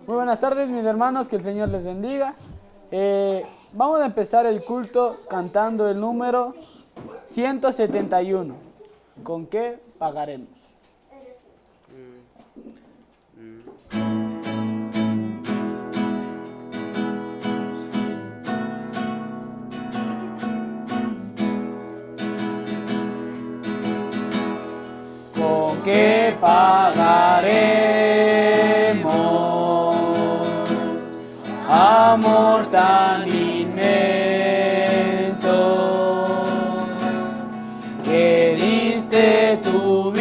Muy buenas tardes, mis hermanos, que el Señor les bendiga. Vamos a empezar el culto cantando el número 171. ¿Con qué pagaremos? ¿Con qué pagaremos amor tan inmenso que diste tu vida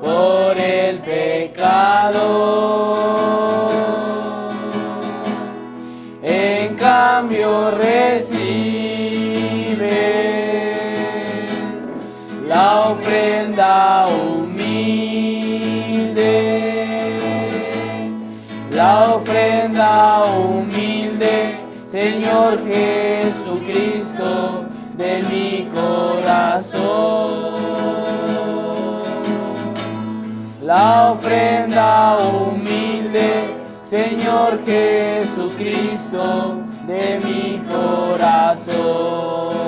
por el pecado? En cambio recibes la ofrenda humilde, la ofrenda humilde, Señor Jesucristo, de mi corazón. La ofrenda humilde, Señor Jesucristo, de mi corazón.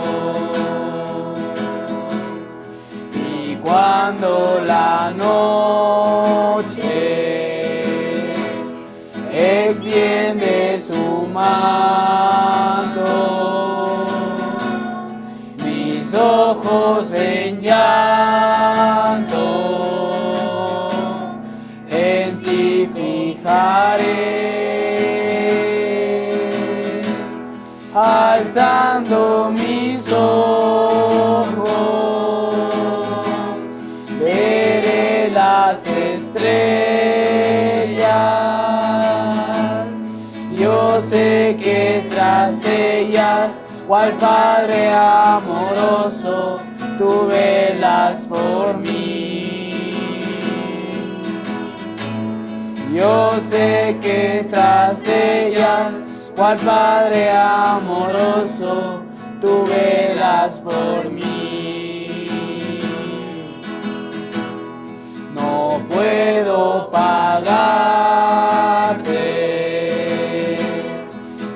Y cuando la noche extiende su manto, mis ojos en llanto en ti fijaré, alzando mis ojos veré las estrellas. Yo sé que tras ellas, cual Padre amoroso, tú velas por mí. Yo sé que tras ellas, cual Padre amoroso, tú velas por mí. No puedo pagarte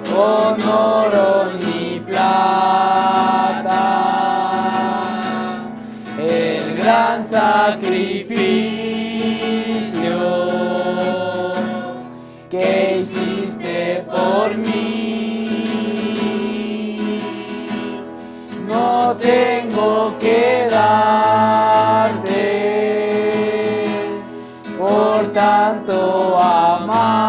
con oro ni plata el gran sacrificio que hiciste por mí. No tengo que darte por tanto amarme.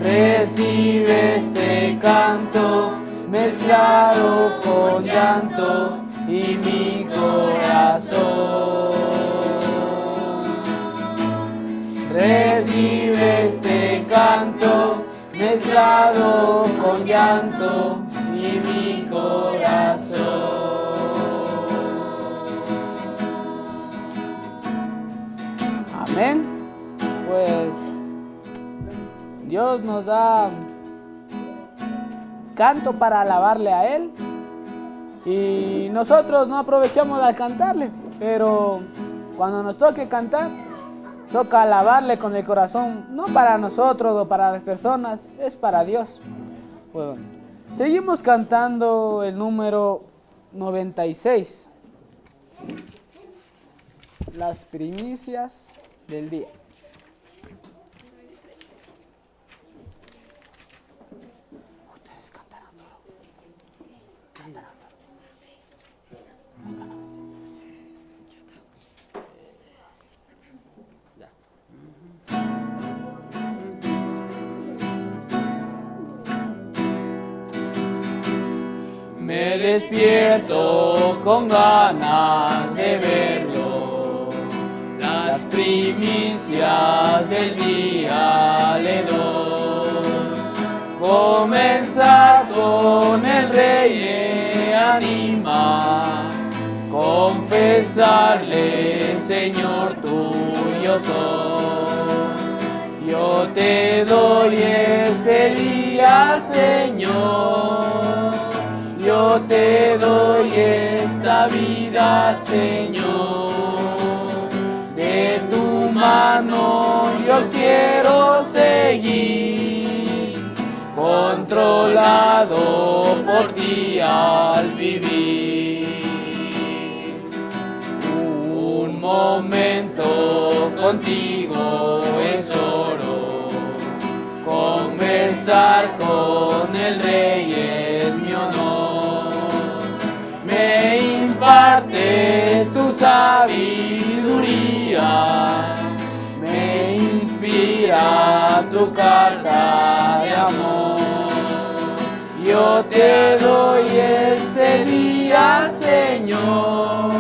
Recibe este canto mezclado con llanto y mi corazón. Recibe este canto mezclado con llanto y mi corazón. Amén. Pues Dios nos da canto para alabarle a Él y nosotros no aprovechamos al cantarle, pero cuando nos toque cantar, toca alabarle con el corazón, no para nosotros o para las personas, es para Dios. Bueno, seguimos cantando el número 96, las primicias del día. Ustedes cantarán duro. Cantarán duro. Me despierto con ganas de verlo, las primicias del día le doy. Comenzar con el Rey anima, confesarle, Señor, tuyo soy. Yo te doy este día, Señor. Yo te doy esta vida, Señor. De tu mano yo quiero seguir, controlado por ti al vivir. Un momento contigo es oro, conversar con el Rey es mi honor. Me impartes tu sabiduría, me inspira tu carta de amor. Yo te doy este día, Señor.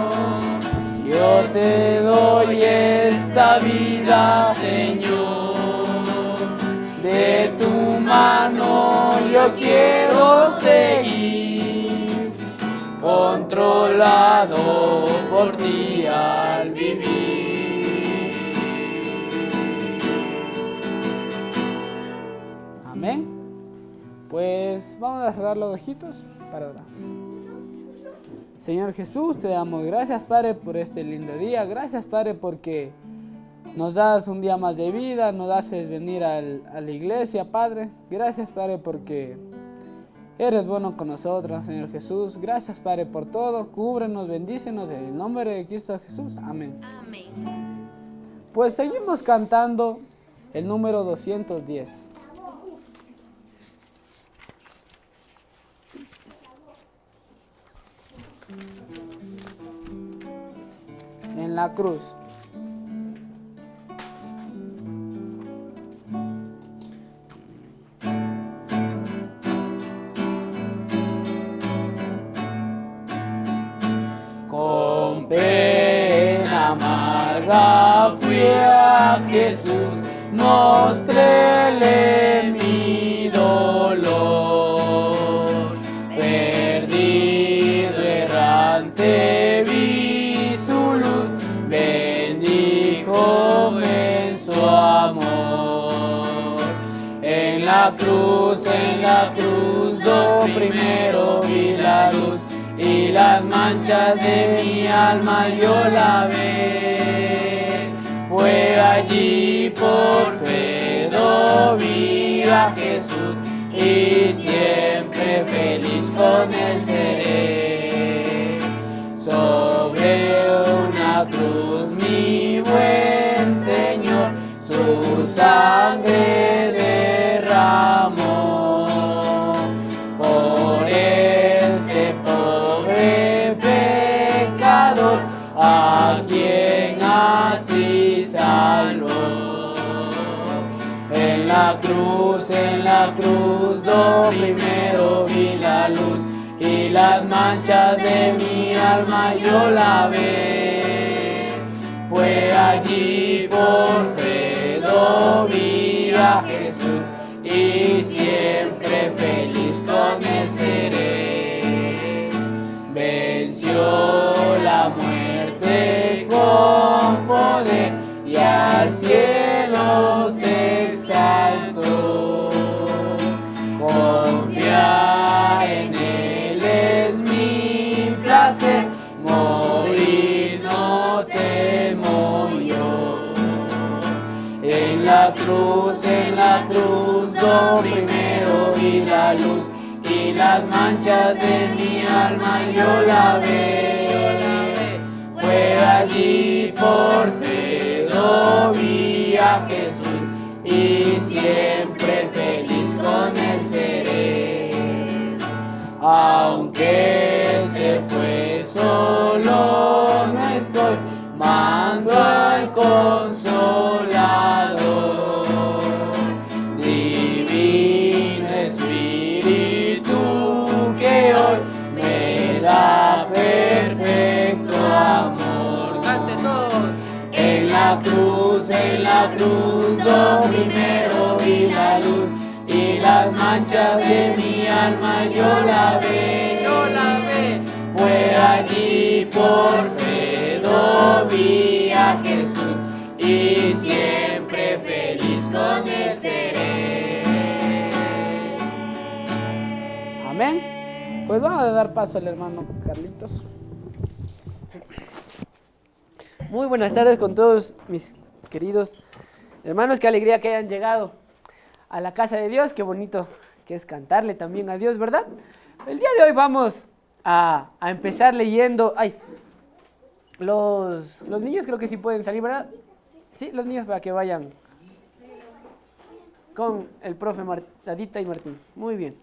Yo te doy esta vida, Señor. De tu mano yo quiero seguir, controlado por ti al vivir. Amén. Pues vamos a cerrar los ojitos para orar. Señor Jesús, te damos gracias, Padre, por este lindo día. Gracias, Padre, porque nos das un día más de vida, nos haces venir a la iglesia, Padre. Gracias, Padre, porque eres bueno con nosotros, Señor Jesús. Gracias, Padre, por todo. Cúbrenos, bendícenos en el nombre de Cristo Jesús. Amén. Amén. Pues seguimos cantando el número 210. En la cruz. Con pena amarga fui a Jesús, mostréle mi dolor. Perdido, errante, vi su luz, bendijo en su amor. En la cruz, do primero vi la luz, y las manchas de mi alma yo lavé. Fue allí por fe vi a Jesús, y siempre feliz con él seré. Sobre una cruz mi buen Señor su sangre derramó. Por este pobre pecador, a quien así salvó. En la cruz, do primero vi la luz, y las manchas de mi alma yo lavé. Fue allí por fe vi a Jesús, y siempre feliz con él seré. Venció la muerte con poder, y al cielo se exaltó. Confiar en él es mi placer, morir no temo yo. En la cruz, do primero vi la luz, y las manchas de mi alma yo lavé. Fue allí por fe vi a Jesús, y siempre feliz con él seré. Aunque se fue solo, no estoy, mando al Consolador. Divino Espíritu que hoy me da perfecto amor. Cante todos. En la cruz, do primero vi la luz, y las manchas de mi alma yo lavé. Fue allí por fe todavía Jesús, y siempre feliz con Él seré. Amén. Pues vamos a dar paso al hermano Carlitos. Muy buenas tardes con todos mis queridos hermanos, qué alegría que hayan llegado a la casa de Dios, qué bonito que es cantarle también a Dios, ¿verdad? El día de hoy vamos a empezar leyendo, los niños creo que sí pueden salir, ¿verdad? Sí, los niños para que vayan con el profe Adita y Martín. Muy bien.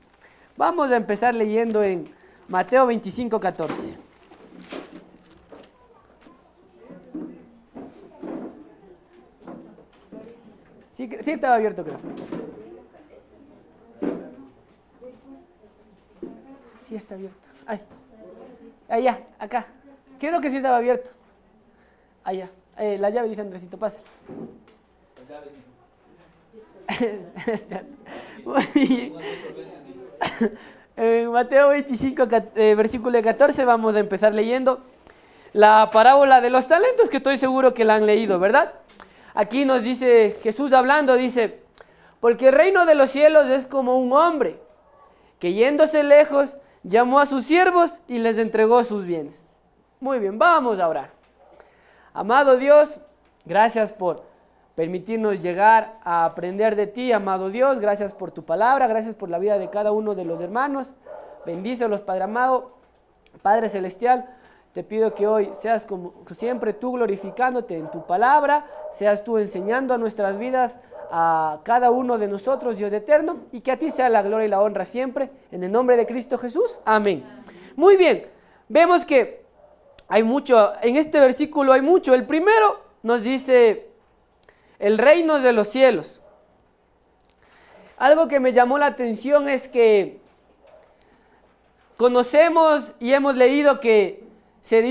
Vamos a empezar leyendo en Mateo 25:14. Sí, sí estaba abierto, creo. Sí está abierto. Allá, acá. Creo que sí estaba abierto. Allá. La llave dice Andresito, pasa. En Mateo 25, versículo 14, vamos a empezar leyendo la parábola de los talentos, que estoy seguro que la han leído, ¿verdad? Aquí nos dice Jesús hablando, dice: porque el reino de los cielos es como un hombre que yéndose lejos llamó a sus siervos y les entregó sus bienes. Muy bien, vamos a orar. Amado Dios, gracias por permitirnos llegar a aprender de ti, amado Dios. Gracias por tu palabra, gracias por la vida de cada uno de los hermanos. Bendícelos, Padre amado. Padre celestial, te pido que hoy seas como siempre tú glorificándote en tu palabra, seas tú enseñando a nuestras vidas, a cada uno de nosotros, Dios eterno, y que a ti sea la gloria y la honra siempre, en el nombre de Cristo Jesús. Amén. Muy bien, vemos que hay mucho, en este versículo hay mucho. El primero nos dice el reino de los cielos. Algo que me llamó la atención es que conocemos y hemos leído que se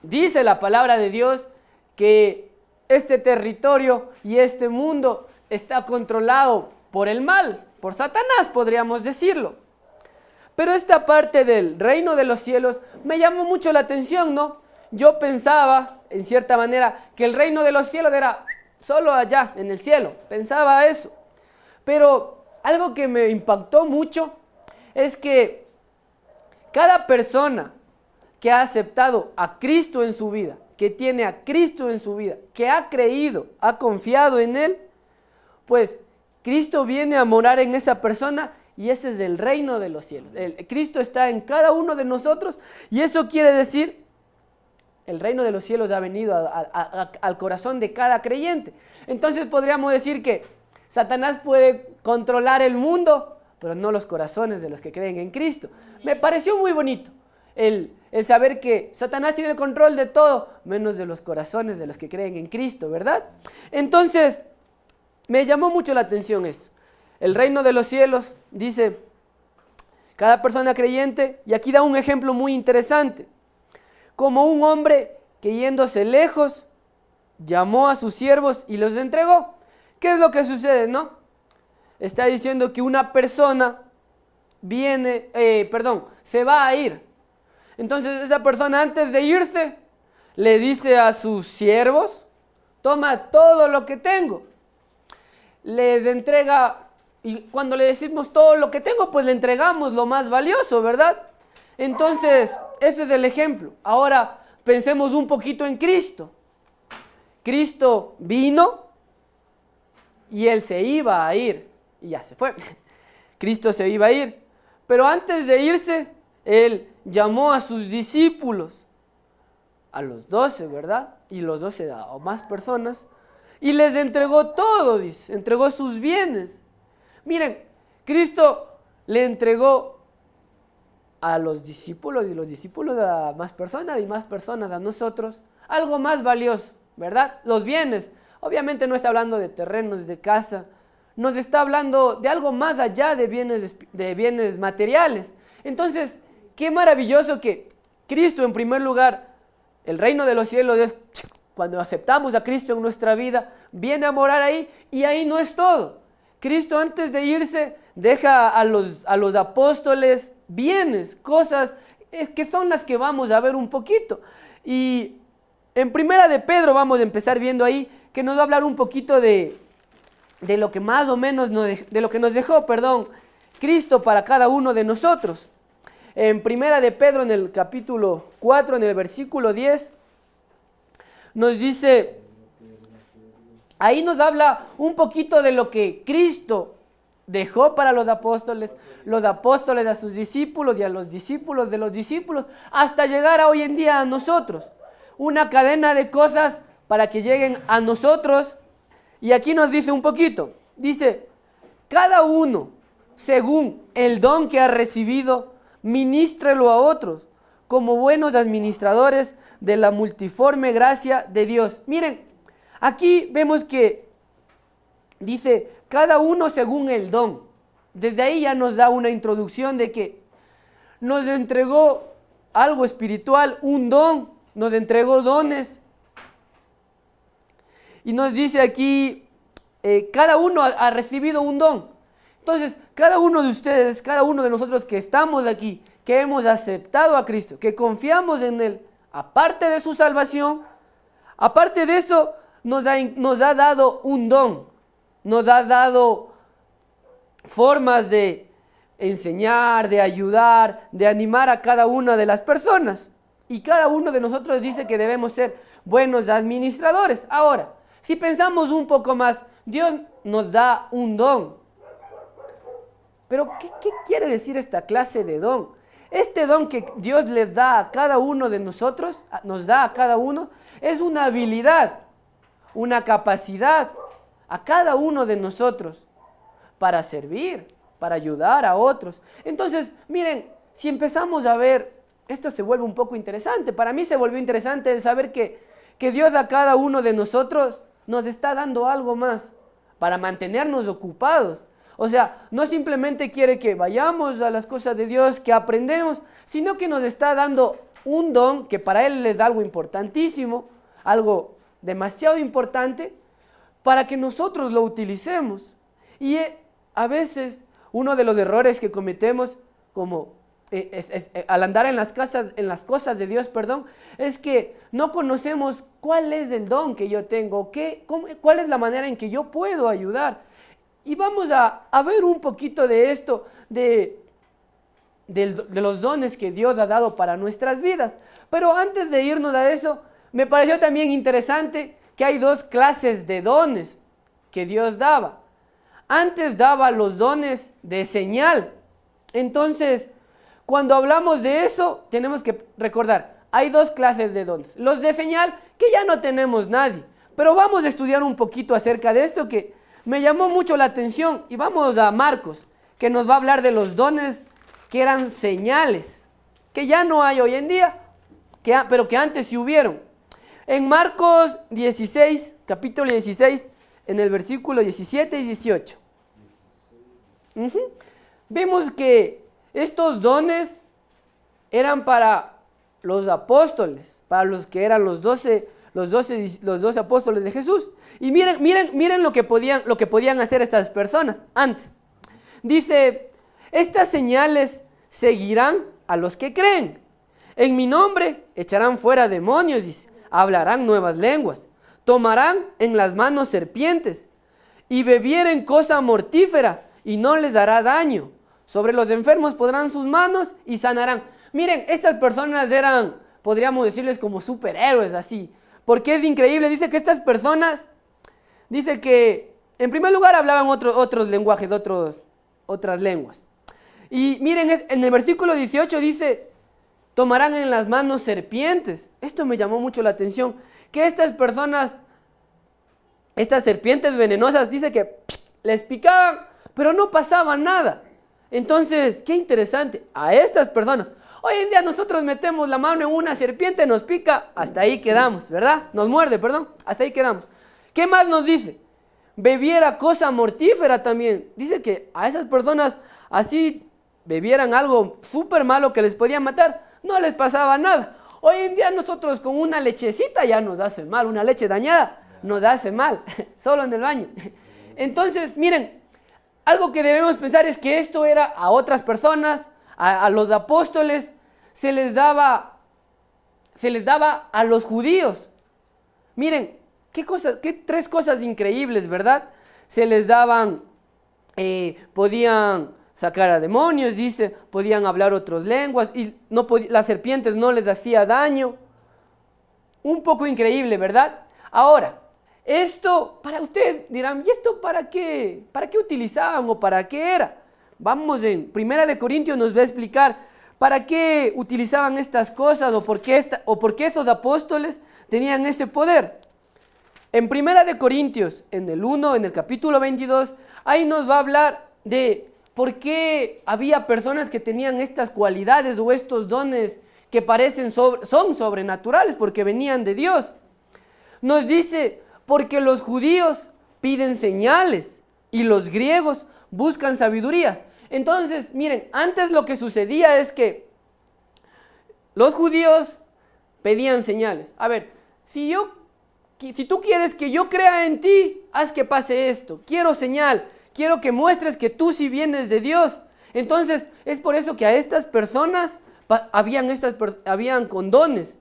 dice la palabra de Dios que este territorio y este mundo está controlado por el mal, por Satanás, podríamos decirlo. Pero esta parte del reino de los cielos me llamó mucho la atención, ¿no? Yo pensaba, en cierta manera, que el reino de los cielos era solo allá, en el cielo. Pensaba eso. Pero algo que me impactó mucho es que cada persona que ha aceptado a Cristo en su vida, que tiene a Cristo en su vida, que ha creído, ha confiado en Él, pues Cristo viene a morar en esa persona y ese es el reino de los cielos. Cristo está en cada uno de nosotros y eso quiere decir, el reino de los cielos ha venido al corazón de cada creyente. Entonces podríamos decir que Satanás puede controlar el mundo, pero no los corazones de los que creen en Cristo. Me pareció muy bonito el saber que Satanás tiene el control de todo, menos de los corazones de los que creen en Cristo, ¿verdad? Entonces, me llamó mucho la atención esto. El reino de los cielos, dice, cada persona creyente, y aquí da un ejemplo muy interesante, como un hombre que yéndose lejos, llamó a sus siervos y los entregó. ¿Qué es lo que sucede, no? Está diciendo que una persona se va a ir. Entonces esa persona antes de irse le dice a sus siervos: toma todo lo que tengo. Les entrega, y cuando le decimos todo lo que tengo, pues le entregamos lo más valioso, ¿verdad? Entonces ese es el ejemplo. Ahora pensemos un poquito en Cristo. Cristo vino y Él se iba a ir y ya se fue. Cristo se iba a ir, pero antes de irse, Él llamó a sus discípulos, a los 12, ¿verdad? Y los 12 o más personas, y les entregó todo, dice, entregó sus bienes. Miren, Cristo le entregó a los discípulos y los discípulos a más personas y más personas a nosotros algo más valioso, ¿verdad? Los bienes. Obviamente no está hablando de terrenos, de casa, nos está hablando de algo más allá de bienes materiales. Entonces, qué maravilloso que Cristo, en primer lugar, el reino de los cielos es cuando aceptamos a Cristo en nuestra vida, viene a morar ahí y ahí no es todo. Cristo antes de irse deja a los apóstoles bienes, cosas que son las que vamos a ver un poquito. Y En Primera de Pedro vamos a empezar viendo ahí que nos va a hablar un poquito de lo que más o menos de lo que nos dejó, Cristo para cada uno de nosotros. En Primera de Pedro, en el capítulo 4, en el versículo 10, nos dice, ahí nos habla un poquito de lo que Cristo dejó para los apóstoles a sus discípulos y a los discípulos de los discípulos, hasta llegar a hoy en día a nosotros. Una cadena de cosas para que lleguen a nosotros. Y aquí nos dice un poquito, dice, cada uno, según el don que ha recibido, ministrelo a otros, como buenos administradores de la multiforme gracia de Dios. Miren, aquí vemos que dice, cada uno según el don. Desde ahí ya nos da una introducción de que nos entregó algo espiritual, un don, nos entregó dones. Y nos dice aquí, cada uno ha recibido un don. Entonces, cada uno de ustedes, cada uno de nosotros que estamos aquí, que hemos aceptado a Cristo, que confiamos en Él, aparte de su salvación, aparte de eso, nos ha dado un don, nos ha dado formas de enseñar, de ayudar, de animar a cada una de las personas. Y cada uno de nosotros dice que debemos ser buenos administradores. Ahora, si pensamos un poco más, Dios nos da un don. Pero, ¿qué quiere decir esta clase de don? Este don que Dios le da a cada uno de nosotros, nos da a cada uno, es una habilidad, una capacidad a cada uno de nosotros para servir, para ayudar a otros. Entonces, miren, si empezamos a ver, esto se vuelve un poco interesante. Para mí se volvió interesante el saber que Dios a cada uno de nosotros nos está dando algo más para mantenernos ocupados. O sea, no simplemente quiere que vayamos a las cosas de Dios, que aprendemos, sino que nos está dando un don que para Él es algo importantísimo, algo demasiado importante, para que nosotros lo utilicemos. Y a veces uno de los errores que cometemos como al andar en las cosas de Dios, es que no conocemos cuál es el don que yo tengo, cuál es la manera en que yo puedo ayudar. Y vamos a ver un poquito de esto, de los dones que Dios ha dado para nuestras vidas. Pero antes de irnos a eso, me pareció también interesante que hay dos clases de dones que Dios daba. Antes daba los dones de señal. Entonces, cuando hablamos de eso, tenemos que recordar, hay dos clases de dones. Los de señal, que ya no tenemos nadie. Pero vamos a estudiar un poquito acerca de esto que me llamó mucho la atención. Y vamos a Marcos, que nos va a hablar de los dones que eran señales, que ya no hay hoy en día, pero que antes sí hubieron. En Marcos 16, capítulo 16, en el versículo 17 y 18. Vemos que estos dones eran para los apóstoles, para los que eran los 12 apóstoles de Jesús. Y miren lo que podían hacer estas personas antes. Dice, estas señales seguirán a los que creen. En mi nombre echarán fuera demonios, dice, hablarán nuevas lenguas, tomarán en las manos serpientes y bebieren cosa mortífera y no les hará daño. Sobre los enfermos pondrán sus manos y sanarán. Miren, estas personas eran, podríamos decirles como superhéroes así, porque es increíble. Dice que estas personas, dice que en primer lugar hablaban otros lenguajes, otras lenguas. Y miren, en el versículo 18 dice, tomarán en las manos serpientes. Esto me llamó mucho la atención, que estas personas, estas serpientes venenosas, dice que les picaban, pero no pasaba nada. Entonces, qué interesante, a estas personas, hoy en día nosotros metemos la mano en una serpiente, nos pica, hasta ahí quedamos, ¿verdad? Nos muerde, hasta ahí quedamos. ¿Qué más nos dice? Bebiera cosa mortífera también. Dice que a esas personas así bebieran algo súper malo que les podía matar, no les pasaba nada. Hoy en día nosotros con una lechecita ya nos hace mal, una leche dañada nos hace mal, solo en el baño. Entonces, miren, algo que debemos pensar es que esto era a otras personas, a los apóstoles, se les daba a los judíos, Miren, qué tres cosas increíbles, ¿verdad? Se les daban, podían sacar a demonios, dice, podían hablar otras lenguas, y las serpientes no les hacía daño. Un poco increíble, ¿verdad? Ahora, esto, para usted dirán, ¿y esto para qué? ¿Para qué utilizaban o para qué era? Vamos en 1 Corintios nos va a explicar para qué utilizaban estas cosas o por qué esos apóstoles tenían ese poder. En 1 Corintios, en el capítulo 22, ahí nos va a hablar de por qué había personas que tenían estas cualidades o estos dones que son sobrenaturales porque venían de Dios. Nos dice, porque los judíos piden señales y los griegos buscan sabiduría. Entonces, miren, antes lo que sucedía es que los judíos pedían señales. A ver, si tú quieres que yo crea en ti, haz que pase esto. Quiero señal, quiero que muestres que tú sí vienes de Dios. Entonces, es por eso que a estas personas habían condones,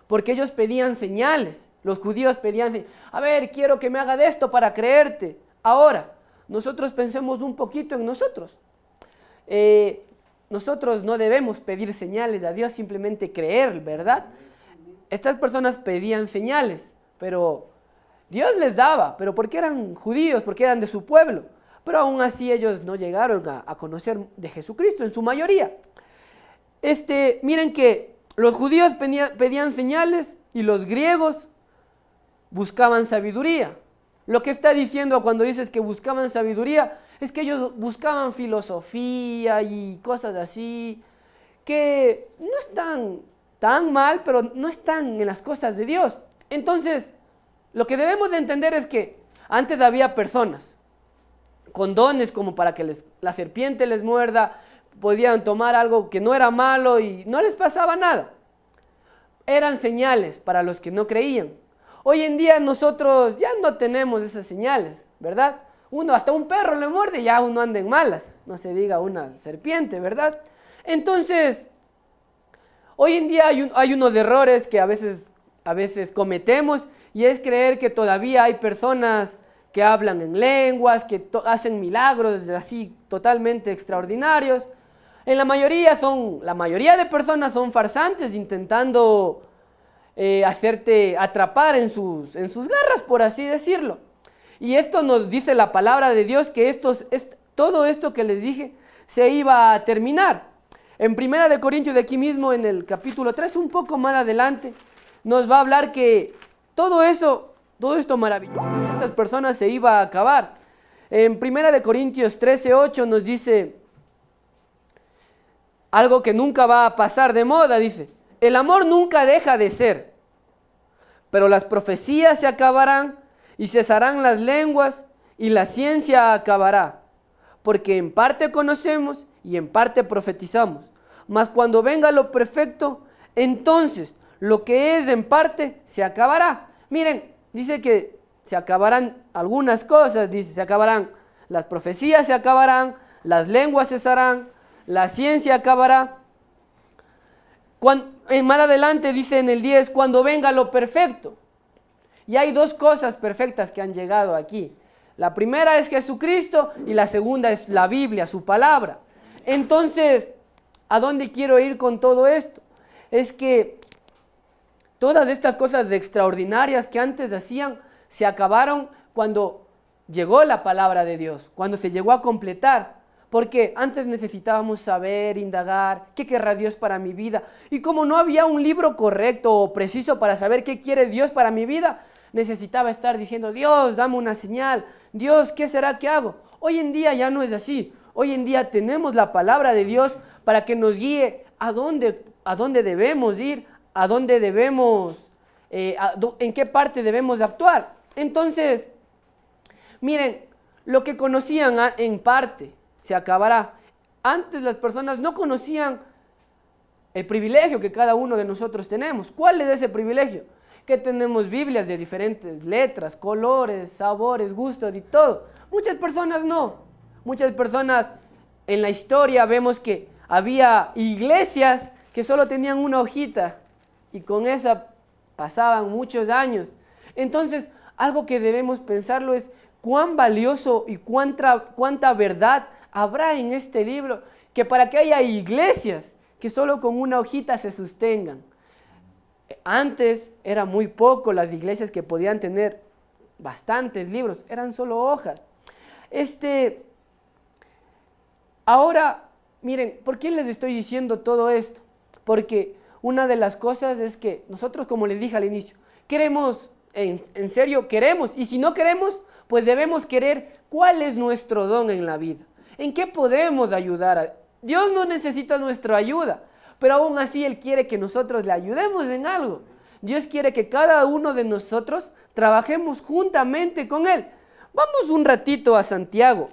porque ellos pedían señales. Los judíos pedían, a ver, quiero que me haga de esto para creerte. Ahora, nosotros pensemos un poquito en nosotros. Nosotros no debemos pedir señales a Dios, simplemente creer, ¿verdad? Estas personas pedían señales, pero Dios les daba, pero porque eran judíos, porque eran de su pueblo. Pero aún así ellos no llegaron a conocer de Jesucristo en su mayoría. Miren que los judíos pedían señales y los griegos buscaban sabiduría. Lo que está diciendo cuando dices que buscaban sabiduría es que ellos buscaban filosofía y cosas así que no están tan mal, pero no están en las cosas de Dios. Entonces, lo que debemos de entender es que antes había personas con dones como para que la serpiente les muerda, podían tomar algo que no era malo y no les pasaba nada. Eran señales para los que no creían. Hoy en día nosotros ya no tenemos esas señales, ¿verdad? Hasta un perro le muerde y ya uno anda en malas, no se diga una serpiente, ¿verdad? Entonces, hoy en día hay unos errores que a veces cometemos y es creer que todavía hay personas que hablan en lenguas, que hacen milagros así totalmente extraordinarios. La mayoría de personas son farsantes intentando hacerte atrapar en sus garras, por así decirlo. Y esto nos dice la palabra de Dios que todo esto que les dije se iba a terminar. En 1 Corintios, de aquí mismo, en el capítulo 3, un poco más adelante, nos va a hablar que todo esto maravilloso, estas personas se iba a acabar. En 1 Corintios 13:8 nos dice algo que nunca va a pasar de moda, dice, el amor nunca deja de ser, pero las profecías se acabarán y cesarán las lenguas y la ciencia acabará, porque en parte conocemos y en parte profetizamos, mas cuando venga lo perfecto, entonces lo que es en parte se acabará. Miren, dice que se acabarán algunas cosas, dice, se acabarán las profecías, se acabarán, las lenguas cesarán, la ciencia acabará. Más adelante dice en el 10, cuando venga lo perfecto. Y hay dos cosas perfectas que han llegado aquí. La primera es Jesucristo y la segunda es la Biblia, su palabra. Entonces, ¿a dónde quiero ir con todo esto? Es que todas estas cosas extraordinarias que antes hacían se acabaron cuando llegó la palabra de Dios, cuando se llegó a completar. Porque antes necesitábamos saber, indagar, qué querrá Dios para mi vida. Y como no había un libro correcto o preciso para saber qué quiere Dios para mi vida, necesitaba estar diciendo, Dios, dame una señal. Dios, ¿qué será que hago? Hoy en día ya no es así. Hoy en día tenemos la palabra de Dios para que nos guíe a dónde debemos ir, a dónde debemos, en qué parte debemos actuar. Entonces, miren, lo que conocían en parte se acabará. Antes las personas no conocían el privilegio que cada uno de nosotros tenemos. ¿Cuál es ese privilegio? Que tenemos Biblias de diferentes letras, colores, sabores, gustos y todo. Muchas personas no. Muchas personas en la historia vemos que había iglesias que solo tenían una hojita y con esa pasaban muchos años. Entonces, algo que debemos pensarlo es cuán valioso y cuánta verdad habrá en este libro, que para que haya iglesias que solo con una hojita se sostengan. Antes era muy poco las iglesias que podían tener bastantes libros, eran solo hojas. Ahora, miren, ¿por qué les estoy diciendo todo esto? Porque una de las cosas es que nosotros, como les dije al inicio, queremos, en serio queremos, y si no queremos, pues debemos querer cuál es nuestro don en la vida, en qué podemos ayudar. Dios no necesita nuestra ayuda, pero aún así Él quiere que nosotros le ayudemos en algo. Dios quiere que cada uno de nosotros trabajemos juntamente con Él. Vamos un ratito a Santiago.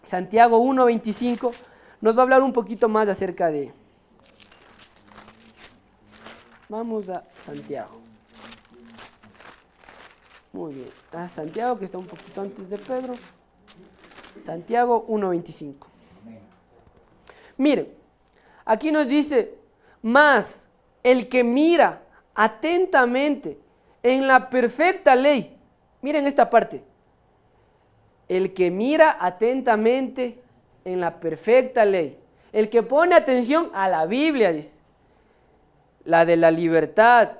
Santiago 1:25 nos va a hablar un poquito más acerca de... Vamos a Santiago. Muy bien. A Santiago, que está un poquito antes de Pedro. Santiago 1:25. Miren, aquí nos dice, mas el que mira atentamente en la perfecta ley. Miren esta parte. El que mira atentamente en la perfecta ley. El que pone atención a la Biblia, dice. La de la libertad.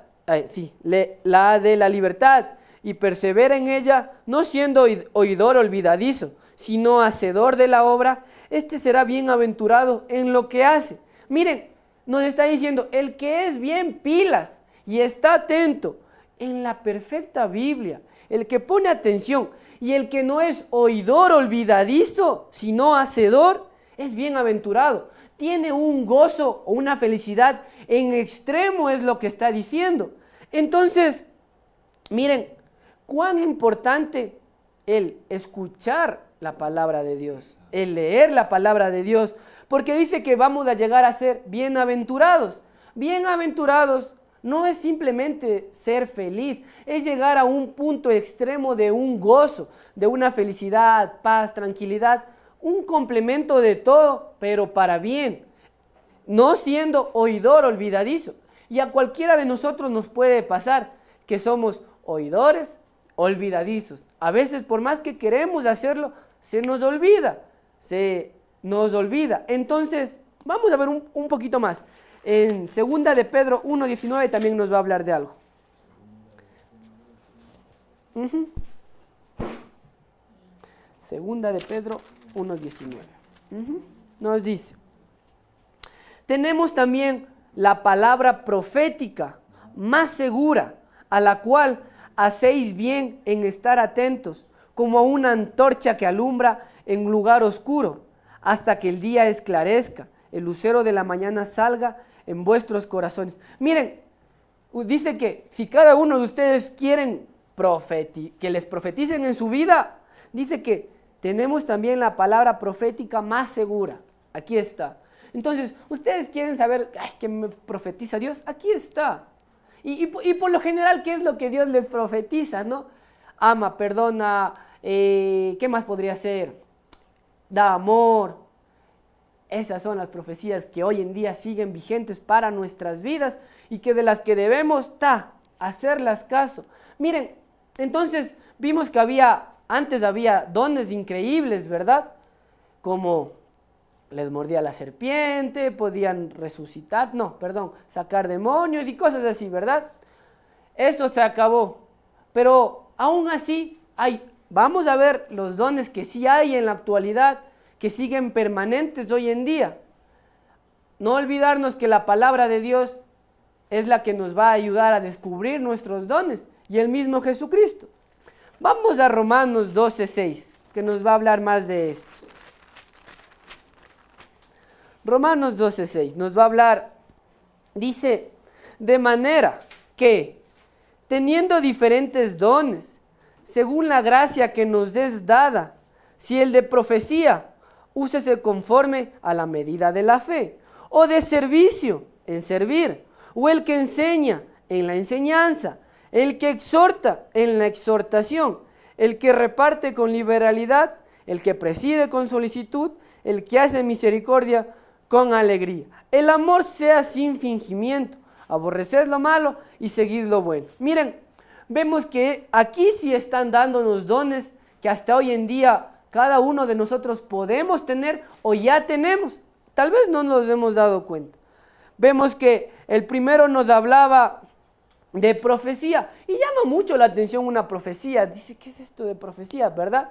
La de la libertad. Y persevera en ella, no siendo oidor olvidadizo, sino hacedor de la obra. Este será bienaventurado en lo que hace. Miren, nos está diciendo, el que es bien pilas y está atento en la perfecta Biblia, el que pone atención y el que no es oidor olvidadizo, sino hacedor, es bienaventurado. Tiene un gozo o una felicidad en extremo, es lo que está diciendo. Entonces, miren, cuán importante el escuchar la palabra de Dios, el leer la palabra de Dios, porque dice que vamos a llegar a ser bienaventurados. Bienaventurados no es simplemente ser feliz, es llegar a un punto extremo de un gozo, de una felicidad, paz, tranquilidad, un complemento de todo, pero para bien, no siendo oidor olvidadizo. Y a cualquiera de nosotros nos puede pasar que somos oidores olvidadizos. A veces, por más que queremos hacerlo, se nos olvida. Entonces, vamos a ver un poquito más. En 2 de Pedro 1:19 también nos va a hablar de algo. Segunda de Pedro 1:19. Nos dice, tenemos también la palabra profética más segura, a la cual hacéis bien en estar atentos, como a una antorcha que alumbra en lugar oscuro, hasta que el día esclarezca, el lucero de la mañana salga en vuestros corazones. Miren, dice que si cada uno de ustedes quieren que les profeticen en su vida, dice que tenemos también la palabra profética más segura. Aquí está. Entonces, ustedes quieren saber qué me profetiza Dios, aquí está. Y por lo general, ¿qué es lo que Dios les profetiza, no? Ama, perdona, ¿qué más podría ser? Da amor. Esas son las profecías que hoy en día siguen vigentes para nuestras vidas y que de las que debemos hacerlas caso. Miren, entonces vimos que antes había dones increíbles, ¿verdad? Como les mordía la serpiente, podían sacar demonios y cosas así, ¿verdad? Eso se acabó. Pero aún así vamos a ver los dones que sí hay en la actualidad, que siguen permanentes hoy en día. No olvidarnos que la palabra de Dios es la que nos va a ayudar a descubrir nuestros dones, y el mismo Jesucristo. Vamos a Romanos 12:6, que nos va a hablar más de esto. Romanos 12:6 nos va a hablar, dice, de manera que, teniendo diferentes dones, según la gracia que nos es dada, si el de profecía, úsese conforme a la medida de la fe, o de servicio, en servir, o el que enseña, en la enseñanza, el que exhorta, en la exhortación, el que reparte con liberalidad, el que preside con solicitud, el que hace misericordia con alegría. El amor sea sin fingimiento, aborreced lo malo y seguid lo bueno. Miren, vemos que aquí sí están dándonos dones que hasta hoy en día cada uno de nosotros podemos tener o ya tenemos. Tal vez no nos hemos dado cuenta. Vemos que el primero nos hablaba de profecía y llama mucho la atención una profecía. Dice, ¿qué es esto de profecía, verdad?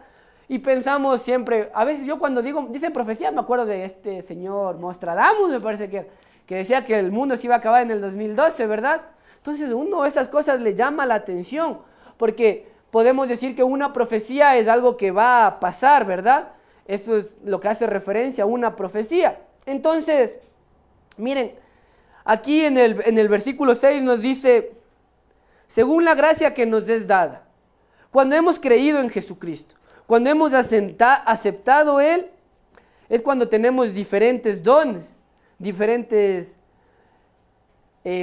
Y pensamos siempre, a veces yo cuando dicen profecía me acuerdo de este señor Nostradamus, me parece que decía que el mundo se iba a acabar en el 2012, ¿verdad? Entonces uno esas cosas le llama la atención, porque podemos decir que una profecía es algo que va a pasar, ¿verdad? Eso es lo que hace referencia a una profecía. Entonces, miren, aquí en el versículo 6 nos dice, según la gracia que nos es dada, cuando hemos creído en Jesucristo, cuando hemos aceptado Él, es cuando tenemos diferentes dones, diferentes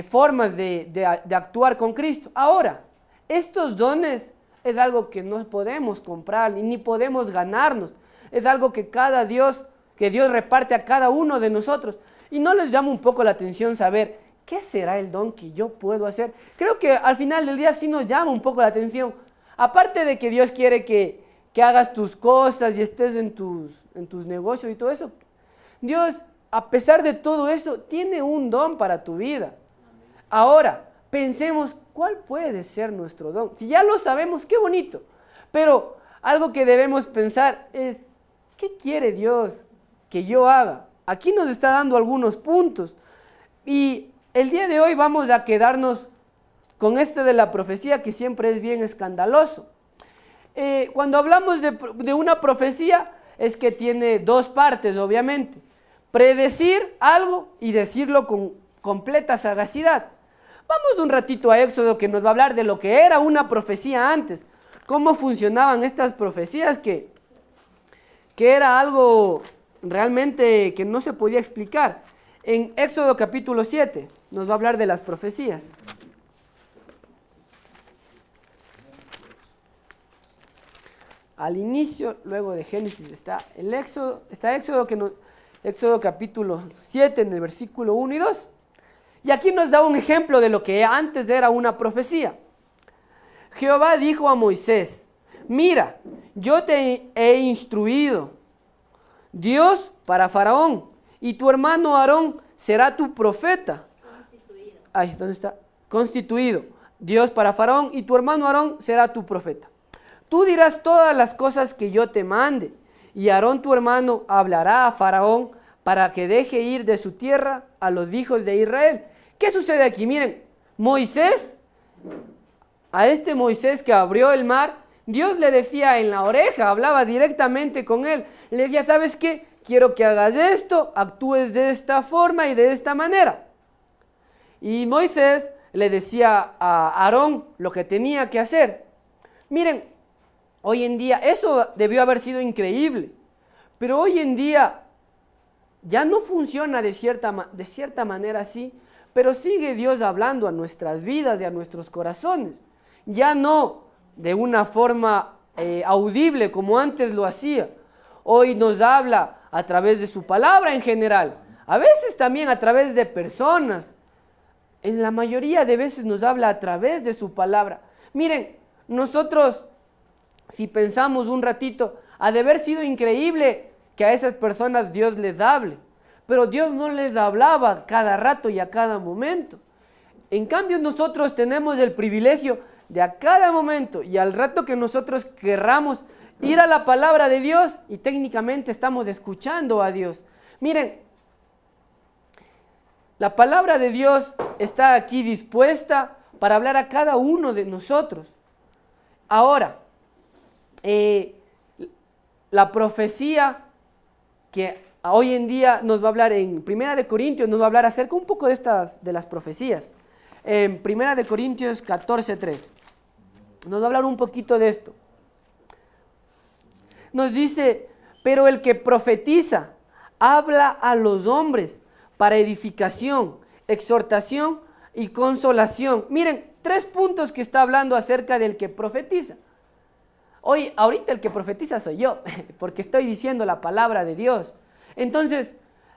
formas de actuar con Cristo. Ahora, estos dones es algo que no podemos comprar ni podemos ganarnos. Es algo que Dios reparte a cada uno de nosotros. Y no les llama un poco la atención saber qué será el don que yo puedo hacer. Creo que al final del día sí nos llama un poco la atención. Aparte de que Dios quiere que hagas tus cosas y estés en tus negocios y todo eso, Dios, a pesar de todo eso, tiene un don para tu vida. Ahora, pensemos cuál puede ser nuestro don. Si ya lo sabemos, qué bonito. Pero algo que debemos pensar es, ¿qué quiere Dios que yo haga? Aquí nos está dando algunos puntos. Y el día de hoy vamos a quedarnos con de la profecía, que siempre es bien escandaloso. Cuando hablamos de una profecía, es que tiene dos partes, obviamente. Predecir algo y decirlo con completa sagacidad. Vamos un ratito a Éxodo, que nos va a hablar de lo que era una profecía antes. Cómo funcionaban estas profecías, que era algo realmente que no se podía explicar. En Éxodo capítulo 7 nos va a hablar de las profecías. Al inicio, luego de Génesis, está Éxodo capítulo 7 en el versículo 1 y 2. Y aquí nos da un ejemplo de lo que antes era una profecía. Jehová dijo a Moisés, mira, yo te he instruido, Dios para Faraón, y tu hermano Aarón será tu profeta. Constituido. Ahí, ¿dónde está? Constituido. Dios para Faraón, y tu hermano Aarón será tu profeta. Tú dirás todas las cosas que yo te mande, y Aarón tu hermano hablará a Faraón para que deje ir de su tierra a los hijos de Israel. ¿Qué sucede aquí? Miren, Moisés, a este Moisés que abrió el mar, Dios le decía en la oreja, hablaba directamente con él. Le decía, ¿sabes qué? Quiero que hagas esto, actúes de esta forma y de esta manera. Y Moisés le decía a Aarón lo que tenía que hacer. Miren, hoy en día, eso debió haber sido increíble, pero hoy en día ya no funciona de cierta manera así, pero sigue Dios hablando a nuestras vidas y a nuestros corazones. Ya no de una forma audible como antes lo hacía. Hoy nos habla a través de su palabra en general, a veces también a través de personas. En la mayoría de veces nos habla a través de su palabra. Miren, nosotros, si pensamos un ratito, ha de haber sido increíble que a esas personas Dios les hable, pero Dios no les hablaba cada rato y a cada momento. En cambio, nosotros tenemos el privilegio de a cada momento y al rato que nosotros querramos ir a la palabra de Dios, y técnicamente estamos escuchando a Dios. Miren, la palabra de Dios está aquí dispuesta para hablar a cada uno de nosotros. Ahora, la profecía que hoy en día nos va a hablar en Primera de Corintios, nos va a hablar acerca un poco de las profecías. En Primera de Corintios 14:3 nos va a hablar un poquito de esto. Nos dice, pero el que profetiza habla a los hombres para edificación, exhortación y consolación. Miren, 3 puntos que está hablando acerca del que profetiza. Ahorita el que profetiza soy yo, porque estoy diciendo la palabra de Dios. Entonces,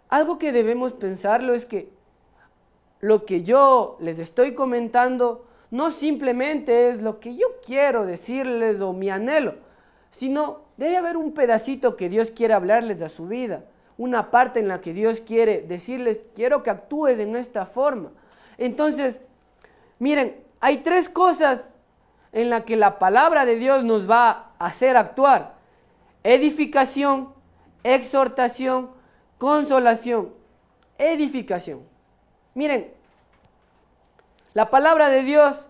algo que debemos pensarlo es que lo que yo les estoy comentando no simplemente es lo que yo quiero decirles o mi anhelo, sino debe haber un pedacito que Dios quiere hablarles a su vida, una parte en la que Dios quiere decirles, quiero que actúen en esta forma. Entonces, miren, hay 3 cosas en las que la palabra de Dios nos va a hacer actuar: edificación, exhortación, consolación. Edificación. Miren, la palabra de Dios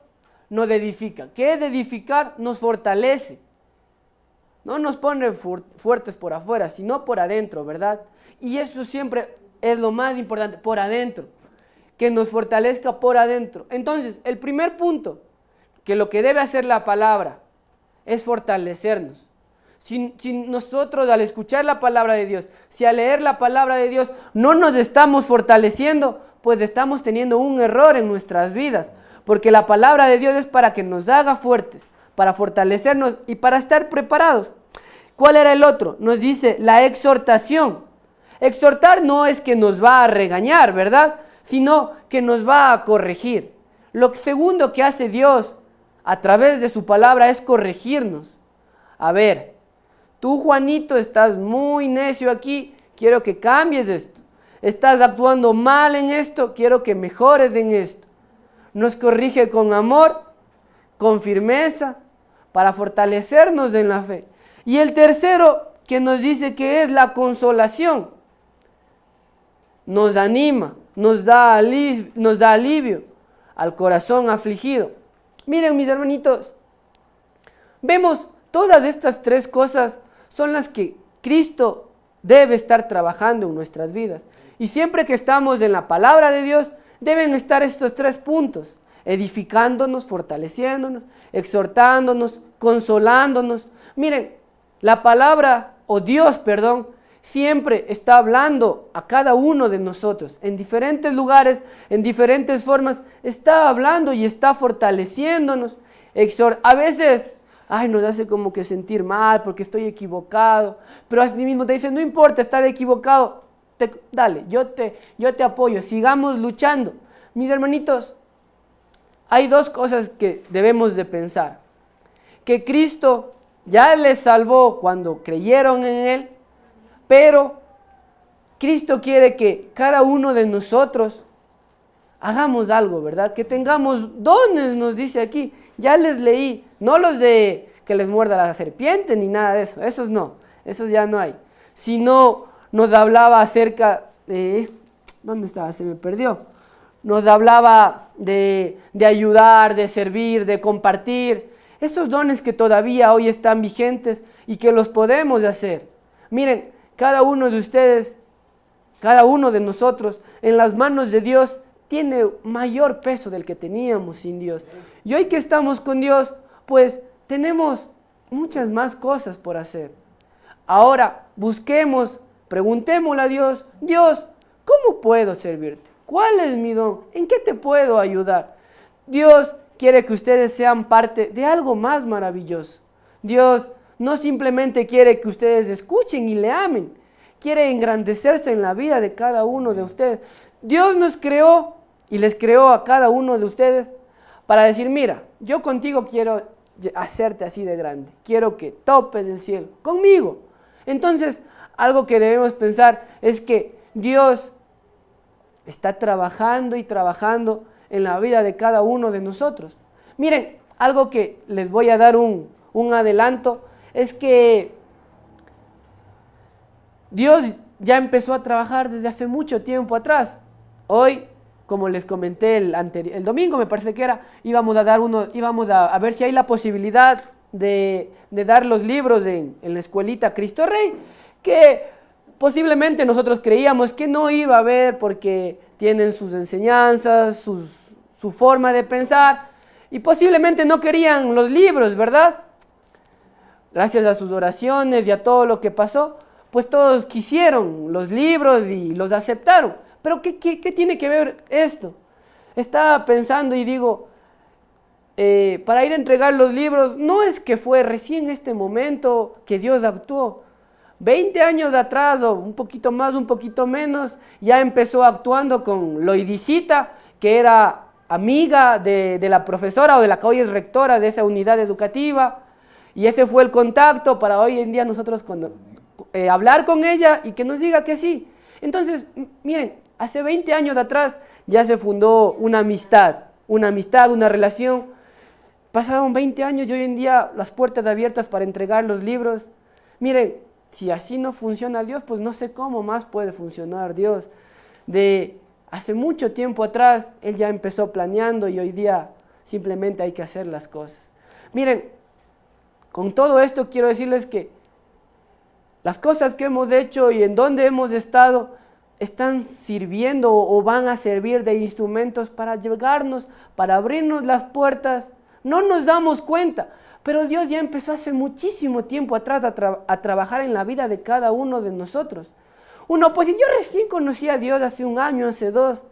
nos edifica. ¿Qué es edificar? Nos fortalece. No nos pone fuertes por afuera, sino por adentro, ¿verdad? Y eso siempre es lo más importante, por adentro. Que nos fortalezca por adentro. Entonces, el primer punto, que lo que debe hacer la palabra es fortalecernos. Si nosotros al escuchar la palabra de Dios, si al leer la palabra de Dios no nos estamos fortaleciendo, pues estamos teniendo un error en nuestras vidas. Porque la palabra de Dios es para que nos haga fuertes, para fortalecernos y para estar preparados. ¿Cuál era el otro? Nos dice la exhortación. Exhortar no es que nos va a regañar, ¿verdad? Sino que nos va a corregir. Lo segundo que hace Dios a través de su palabra es corregirnos. A ver, tú, Juanito, estás muy necio aquí, quiero que cambies esto. Estás actuando mal en esto, quiero que mejores en esto. Nos corrige con amor, con firmeza, para fortalecernos en la fe. Y el tercero que nos dice que es la consolación. Nos anima, nos da alivio al corazón afligido. Miren, mis hermanitos, vemos todas estas 3 cosas son las que Cristo debe estar trabajando en nuestras vidas. Y siempre que estamos en la palabra de Dios, deben estar estos 3 puntos: edificándonos, fortaleciéndonos, exhortándonos, consolándonos. Miren, la palabra, o Dios, perdón, siempre está hablando a cada uno de nosotros. En diferentes lugares, en diferentes formas, está hablando y está fortaleciéndonos. A veces, nos hace como que sentir mal porque estoy equivocado. Pero así mismo te dice, no importa estar equivocado. Dale, yo te apoyo, sigamos luchando. Mis hermanitos, hay 2 cosas que debemos de pensar. Que Cristo ya les salvó cuando creyeron en Él, pero Cristo quiere que cada uno de nosotros hagamos algo, ¿verdad? Que tengamos dones, nos dice aquí. Ya les leí, no los de que les muerda la serpiente ni nada de eso, esos no, esos ya no hay. Sino nos hablaba acerca de, ¿dónde estaba? Se me perdió. Nos hablaba de ayudar, de servir, de compartir. Esos dones que todavía hoy están vigentes y que los podemos hacer. Miren, cada uno de ustedes, cada uno de nosotros, en las manos de Dios, tiene mayor peso del que teníamos sin Dios. Y hoy que estamos con Dios, pues tenemos muchas más cosas por hacer. Ahora busquemos, preguntémosle a Dios, Dios, ¿cómo puedo servirte? ¿Cuál es mi don? ¿En qué te puedo ayudar? Dios quiere que ustedes sean parte de algo más maravilloso. Dios no simplemente quiere que ustedes escuchen y le amen, quiere engrandecerse en la vida de cada uno de ustedes. Dios nos creó y les creó a cada uno de ustedes para decir, mira, yo contigo quiero hacerte así de grande, quiero que topes el cielo conmigo. Entonces, algo que debemos pensar es que Dios está trabajando y trabajando en la vida de cada uno de nosotros. Miren, algo que les voy a dar un adelanto es que Dios ya empezó a trabajar desde hace mucho tiempo atrás. Hoy, como les comenté el domingo, me parece que era, íbamos a ver si hay la posibilidad de dar los libros en la escuelita Cristo Rey, que posiblemente nosotros creíamos que no iba a haber porque tienen sus enseñanzas, su forma de pensar, y posiblemente no querían los libros, ¿verdad? Gracias a sus oraciones y a todo lo que pasó, pues todos quisieron los libros y los aceptaron. Pero ¿qué tiene que ver esto? Estaba pensando y digo, para ir a entregar los libros, no es que fue recién este momento que Dios actuó. 20 años atrás, o un poquito más, un poquito menos, ya empezó actuando con Loidicita, que era amiga de la profesora o de la que hoy es rectora de esa unidad educativa, y ese fue el contacto para hoy en día nosotros hablar con ella y que nos diga que sí. Entonces, miren, hace 20 años atrás ya se fundó una amistad, una relación. Pasaron 20 años y hoy en día las puertas abiertas para entregar los libros. Miren, si así no funciona Dios, pues no sé cómo más puede funcionar Dios. De hace mucho tiempo atrás, Él ya empezó planeando y hoy día simplemente hay que hacer las cosas. Miren, con todo esto quiero decirles que las cosas que hemos hecho y en donde hemos estado están sirviendo o van a servir de instrumentos para llegarnos, para abrirnos las puertas. No nos damos cuenta, pero Dios ya empezó hace muchísimo tiempo atrás a trabajar en la vida de cada uno de nosotros. Pues yo recién conocí a Dios hace 1 año, hace 2.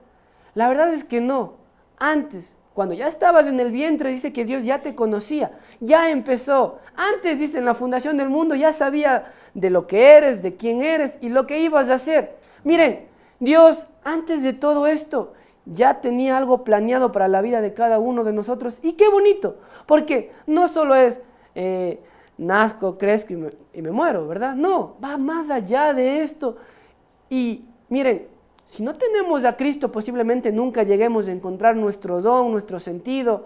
La verdad es que no. Antes, cuando ya estabas en el vientre, dice que Dios ya te conocía, ya empezó. Antes, dice, en la fundación del mundo ya sabía de lo que eres, de quién eres y lo que ibas a hacer. Miren, Dios, antes de todo esto, ya tenía algo planeado para la vida de cada uno de nosotros. Y qué bonito, porque no solo es nazco, crezco y me muero, ¿verdad? No, va más allá de esto. Y miren, si no tenemos a Cristo, posiblemente nunca lleguemos a encontrar nuestro don, nuestro sentido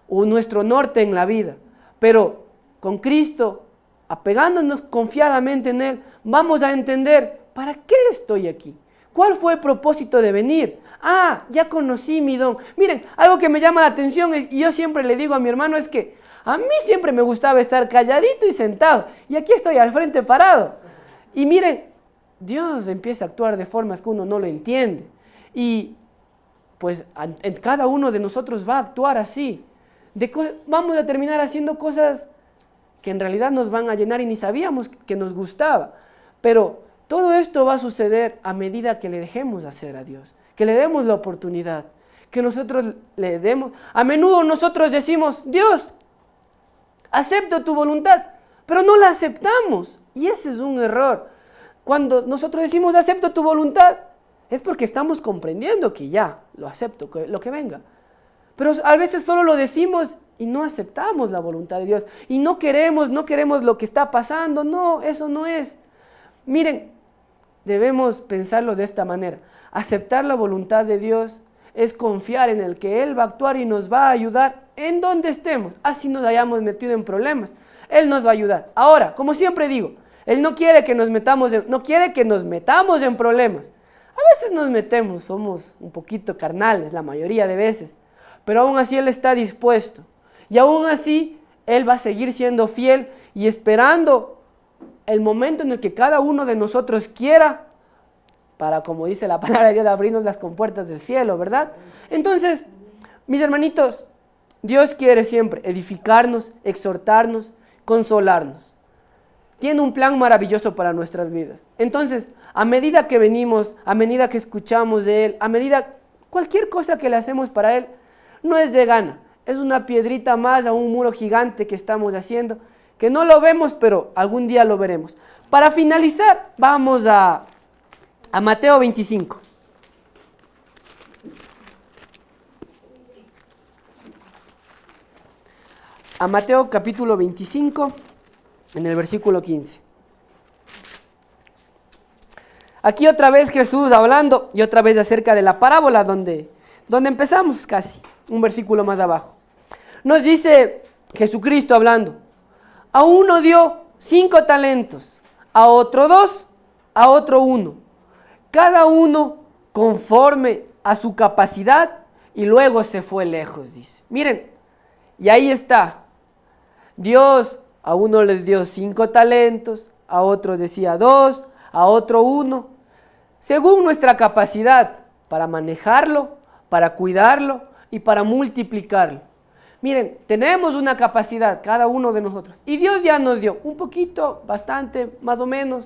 o nuestro norte en la vida. Pero con Cristo, apegándonos confiadamente en Él, vamos a entender ¿para qué estoy aquí? ¿Cuál fue el propósito de venir? Ya conocí mi don. Miren, algo que me llama la atención y yo siempre le digo a mi hermano es que a mí siempre me gustaba estar calladito y sentado. Y aquí estoy al frente parado. Y miren, Dios empieza a actuar de formas que uno no lo entiende. Y pues en cada uno de nosotros va a actuar así. Vamos a terminar haciendo cosas que en realidad nos van a llenar y ni sabíamos que nos gustaba. Pero todo esto va a suceder a medida que le dejemos hacer a Dios, que le demos la oportunidad, que nosotros le demos. A menudo nosotros decimos, Dios, acepto tu voluntad, pero no la aceptamos. Y ese es un error. Cuando nosotros decimos, acepto tu voluntad, es porque estamos comprendiendo que ya lo acepto, lo que venga. Pero a veces solo lo decimos y no aceptamos la voluntad de Dios. Y no queremos lo que está pasando. No, eso no es. Miren, debemos pensarlo de esta manera. Aceptar la voluntad de Dios es confiar en el que Él va a actuar y nos va a ayudar en donde estemos. Así nos hayamos metido en problemas, Él nos va a ayudar. Ahora, como siempre digo, Él no quiere que nos metamos en problemas. A veces nos metemos, somos un poquito carnales la mayoría de veces, pero aún así Él está dispuesto. Y aún así Él va a seguir siendo fiel y esperando el momento en el que cada uno de nosotros quiera, para, como dice la palabra de Dios, abrirnos las compuertas del cielo, ¿verdad? Entonces, mis hermanitos, Dios quiere siempre edificarnos, exhortarnos, consolarnos. Tiene un plan maravilloso para nuestras vidas. Entonces, a medida que venimos, a medida que escuchamos de Él, a medida cualquier cosa que le hacemos para Él, no es de gana, es una piedrita más a un muro gigante que estamos haciendo, que no lo vemos, pero algún día lo veremos. Para finalizar, vamos a Mateo 25. A Mateo capítulo 25, en el versículo 15. Aquí otra vez Jesús hablando y otra vez acerca de la parábola donde empezamos casi, un versículo más abajo. Nos dice Jesucristo hablando, a uno dio 5 talentos, a otro 2, a otro 1, cada uno conforme a su capacidad, y luego se fue lejos, dice. Miren, y ahí está. Dios a uno les dio 5 talentos, a otro decía 2, a otro 1, según nuestra capacidad para manejarlo, para cuidarlo y para multiplicarlo. Miren, tenemos una capacidad cada uno de nosotros y Dios ya nos dio un poquito, bastante, más o menos.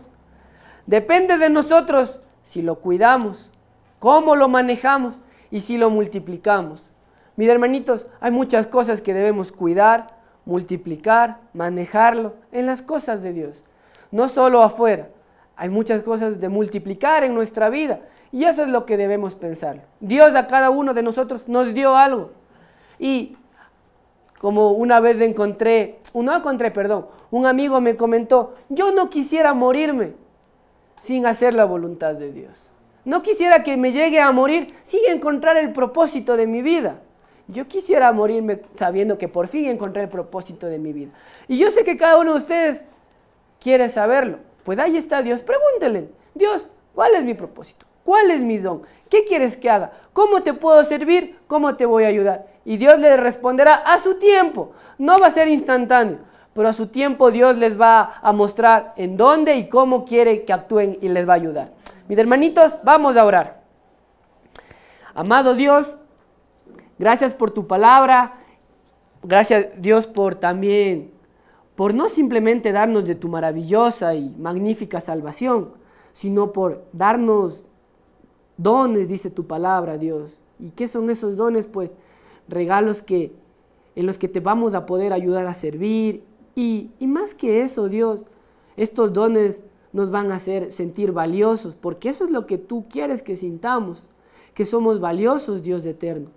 Depende de nosotros si lo cuidamos, cómo lo manejamos y si lo multiplicamos. Mis hermanitos, hay muchas cosas que debemos cuidar, multiplicar, manejarlo en las cosas de Dios. No solo afuera, hay muchas cosas de multiplicar en nuestra vida Y eso es lo que debemos pensar. Dios a cada uno de nosotros nos dio algo. Y como una vez un amigo me comentó, yo no quisiera morirme sin hacer la voluntad de Dios. No quisiera que me llegue a morir sin encontrar el propósito de mi vida. Yo quisiera morirme sabiendo que por fin encontré el propósito de mi vida. Y yo sé que cada uno de ustedes quiere saberlo. Pues ahí está Dios. Pregúntele, Dios, ¿cuál es mi propósito? ¿Cuál es mi don? ¿Qué quieres que haga? ¿Cómo te puedo servir? ¿Cómo te voy a ayudar? Y Dios le responderá a su tiempo. No va a ser instantáneo, pero a su tiempo Dios les va a mostrar en dónde y cómo quiere que actúen y les va a ayudar. Mis hermanitos, vamos a orar. Amado Dios, gracias por tu palabra. Gracias Dios por no simplemente darnos de tu maravillosa y magnífica salvación, sino por darnos dones, dice tu palabra, Dios. ¿Y qué son esos dones? Pues regalos en los que te vamos a poder ayudar a servir. Y más que eso, Dios, estos dones nos van a hacer sentir valiosos, porque eso es lo que tú quieres que sintamos, que somos valiosos, Dios eterno.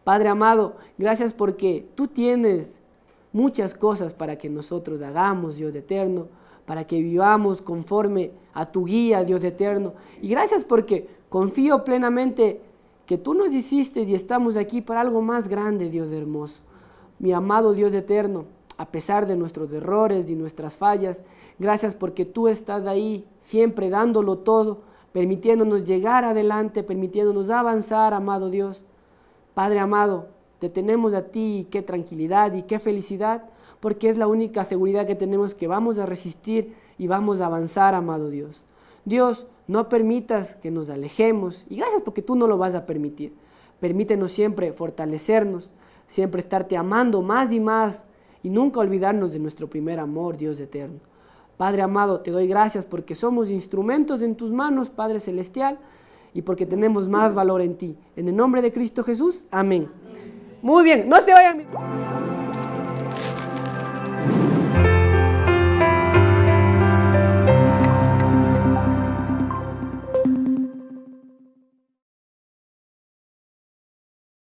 Padre amado, gracias porque tú tienes muchas cosas para que nosotros hagamos, Dios eterno, para que vivamos conforme a tu guía, Dios eterno. Y gracias porque confío plenamente que tú nos hiciste y estamos aquí para algo más grande, Dios hermoso. Mi amado Dios eterno, a pesar de nuestros errores y nuestras fallas, gracias porque tú estás ahí siempre dándolo todo, permitiéndonos llegar adelante, permitiéndonos avanzar, amado Dios. Padre amado, te tenemos a ti, y qué tranquilidad y qué felicidad, porque es la única seguridad que tenemos, que vamos a resistir y vamos a avanzar, amado Dios. Dios, no permitas que nos alejemos, y gracias porque tú no lo vas a permitir. Permítenos siempre fortalecernos, siempre estarte amando más y más, y nunca olvidarnos de nuestro primer amor, Dios eterno. Padre amado, te doy gracias porque somos instrumentos en tus manos, Padre celestial, y porque tenemos más valor en ti. En el nombre de Cristo Jesús, amén. Muy bien, no se vayan.